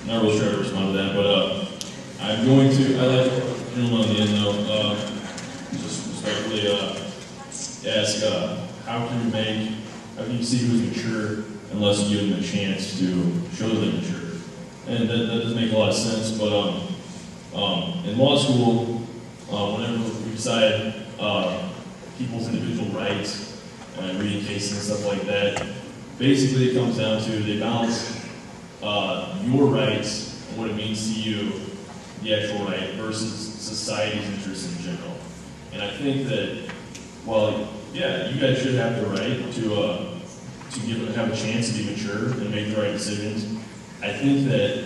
not really sure how to respond to that, but I'm going to, I like the gentleman on the end though, just respectfully ask, how can you see who's mature unless you give them a chance to show they're mature? And that doesn't make a lot of sense, but in law school, whenever we decide people's individual rights and reading cases and stuff like that, basically it comes down to they balance your rights and what it means to you, the actual right, versus society's interests in general. And I think that, well, yeah, you guys should have the right to have a chance to be mature and make the right decisions. I think that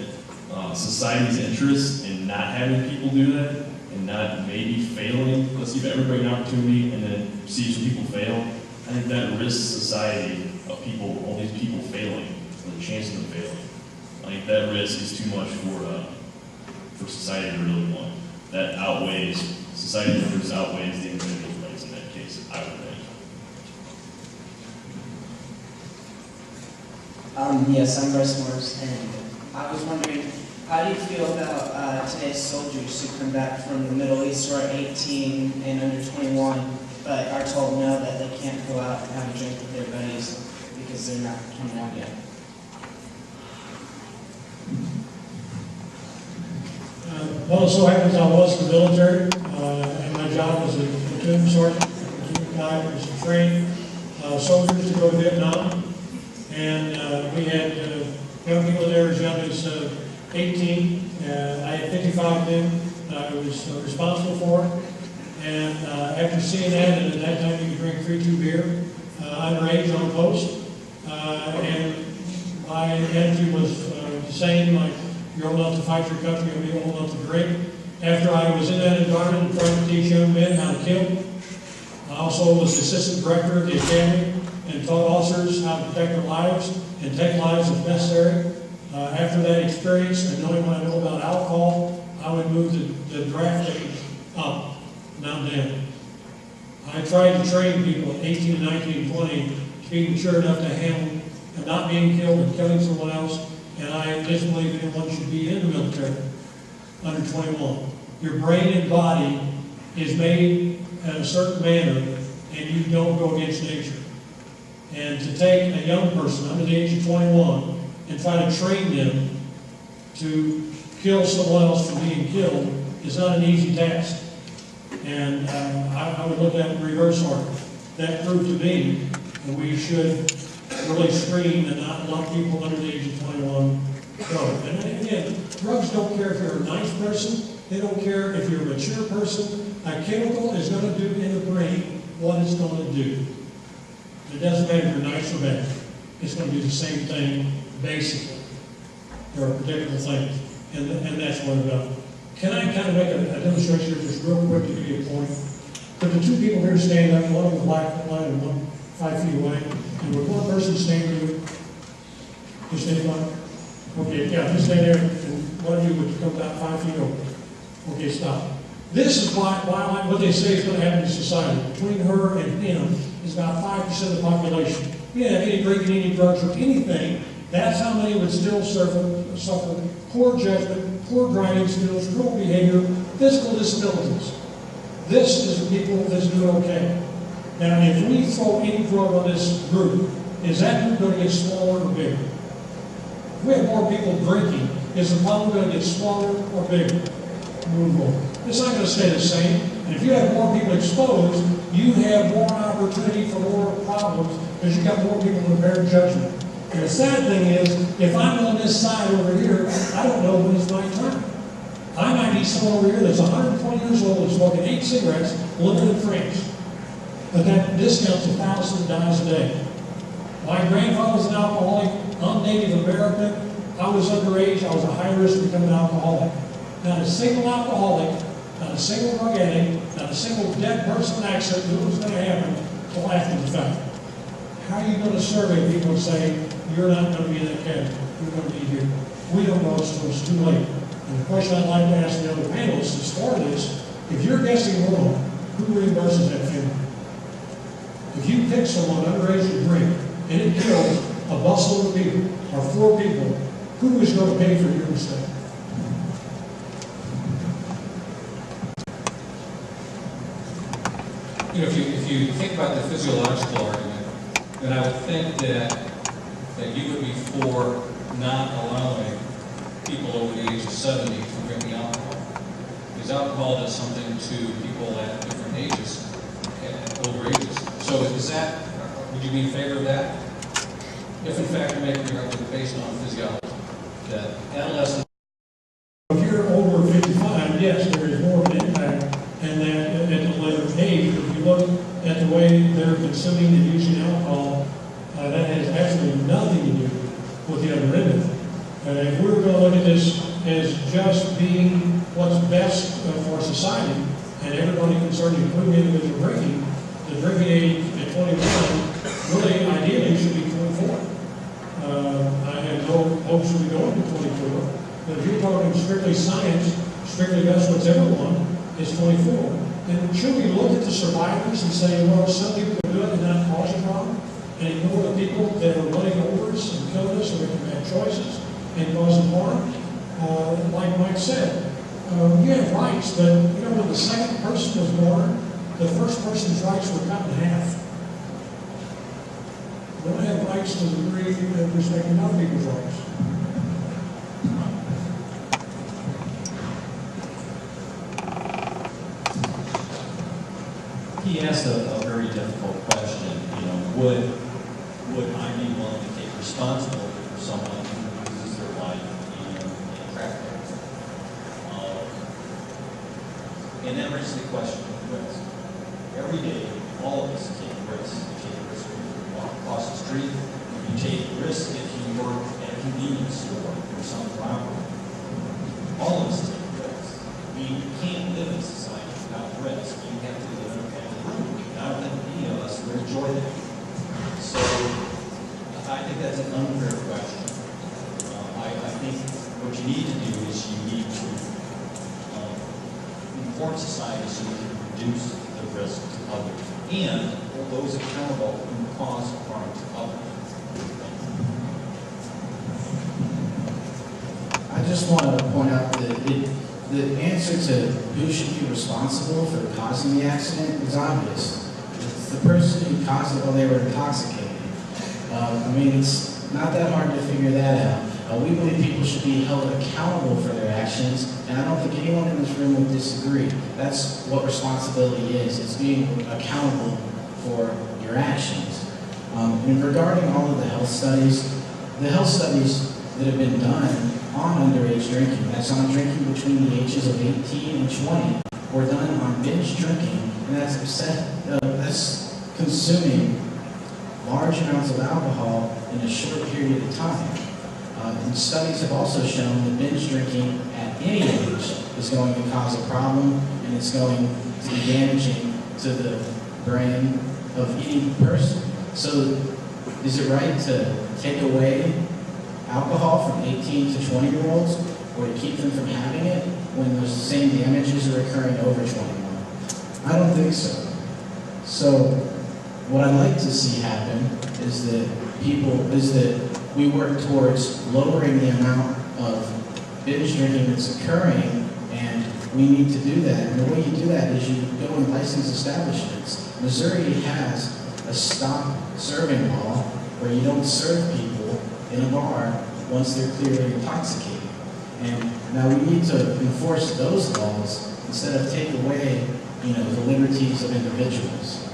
society's interest in not having people do that and not maybe failing, let's give everybody an opportunity and then see some people fail, I think that risks society of people, all these people failing, or the chance of them failing. I think that risk is too much for society to really want. That outweighs, society's interest outweighs the individual's rights in that case, I would think. Yes, I'm Russ Morris, and I was wondering, how do you feel about today's soldiers who come back from the Middle East who are 18 and under 21, but are told no, that they can't go out and have a drink with their buddies because they're not 21 yet? Well, it so happens I was in the military, and my job was a platoon sergeant, a platoon guy who was to train soldiers to go to Vietnam. And we had young people there as young as 18. I had 55 men I was responsible for. And after seeing that, and at that time you could drink 3-2 beer, underage on post. And my attitude was the same, like, you're old enough to fight your country, you'll be old enough to drink. After I was in that environment trying to teach young men how to kill, I also was the assistant director of the academy and taught officers how to protect their lives and take lives if necessary. After that experience and knowing what I know about alcohol, I would move the draft age up, not down. I tried to train people at 18, 19, 20 to be mature enough to handle and not being killed and killing someone else. And I just believe anyone should be in the military under 21. Your brain and body is made in a certain manner, and you don't go against nature. And to take a young person under the age of 21 and try to train them to kill someone else from being killed is not an easy task. And I would look at it in reverse order. That proved to me that we should really screen and not let people under the age of 21 go. And again, drugs don't care if you're a nice person. They don't care if you're a mature person. A chemical is going to do in the brain what it's going to do. It doesn't matter if you're nice or bad. It's going to do the same thing, basically. There are particular things, and that's what it's about. Can I kind of make a demonstration here just real quick to give you a point? Could the two people here stand up, one on the black line and one 5 feet away, and would one person stand here? Just anyone? Okay, yeah, just stay there, and one of you would come about 5 feet over. Okay, stop. This is why what they say is going to happen to society. Between her and him is about 5% of the population. You didn't have any drinking, any drugs, or anything. That's how many would still suffer poor judgment, poor driving skills, cruel behavior, physical disabilities. This is the people that's doing okay. Now, if we throw any drug on this group, is that group going to get smaller or bigger? If we have more people drinking, is the problem going to get smaller or bigger? Move on. It's not going to stay the same. And if you have more people exposed, you have more opportunity for more problems because you've got more people to bear judgment. And the sad thing is, if I'm on this side over here, I don't know when it's my turn. I might be someone over here that's 120 years old and smoking 8 cigarettes, living in France. But that discounts 1,000 dies a day. My grandfather was an alcoholic. I'm Native American. I was underage. I was a high risk of becoming an alcoholic. Not a single alcoholic, not a single drug addict, not a single dead person in accident knew what was going to happen until after the fact. How are you going to survey people and say, you're not going to be in that category, you're going to be here? We don't know until it's too late. And the question I'd like to ask the other panelists is for this, if you're guessing wrong, who reimburses that family? If you pick someone underage to drink, and it kills a busload of people, or 4 people, who is going to pay for your mistake? You know, if you think about the physiological argument, then I would think that you would be for not allowing people over the age of 70 from drinking alcohol. Because alcohol does something to people at different ages, at older ages. So is that, would you be in favor of that? If in fact you're making your argument based on physiology, that adolescents. If you're over 55, yes, there is more of an impact, and that at the later age, if you look at the way they're consuming and using alcohol, that has absolutely nothing to do with the other end of it. If we were going to look at this as just being what's best for society, and everybody concerned, including individual drinking, the drinking age at 21 really ideally should be 24. I have no hopes of going to 24, but if you're talking strictly science, strictly that's what's everyone, is 24. And should we look at the survivors and say, well, some people are good and not cause a problem, and ignore the people that are running over us and killing us and making bad choices and causing harm? Like Mike said, you have rights, but you know, when the second person was born, the first person's rights were cut in half. We don't have rights to the degree of respecting other people's rights. He asked a very difficult question. You know, would I be willing to take responsibility for someone who loses their life in traffic? And that raises the question of risk. Every day, all of us take risks. You take risks when you walk across the street. You take risks if you work at a convenience store or some property. All of us take risks. We can't live in society without risk. You have to live in a family room. And I don't think any of us would enjoy that. So I think that's an unfair question. I think what you need to do is you need to inform society so we can reduce the risk to others and hold those accountable who cause harm to others. I just want to point out that the answer to who should be responsible for causing the accident is obvious. It's the person who caused it while they were intoxicated. I mean, it's not that hard to figure that out. We believe people should be held accountable for their actions, and I don't think anyone in this room would disagree. That's what responsibility is. It's being accountable for your actions. And regarding all of the health studies that have been done on underage drinking, that's on drinking between the ages of 18 and 20, were done on binge drinking, and that's consuming large amounts of alcohol in a short period of time. And studies have also shown that binge drinking at any age is going to cause a problem, and it's going to be damaging to the brain of any person. So is it right to take away alcohol from 18 to 20-year-olds, or to keep them from having it when those same damages are occurring over 21? I don't think so. So what I'd like to see happen is that we work towards lowering the amount of binge drinking that's occurring, and we need to do that. And the way you do that is you go in licensed establishments. Missouri has a stop serving law where you don't serve people in a bar once they're clearly intoxicated. And now we need to enforce those laws instead of take away, the liberties of individuals.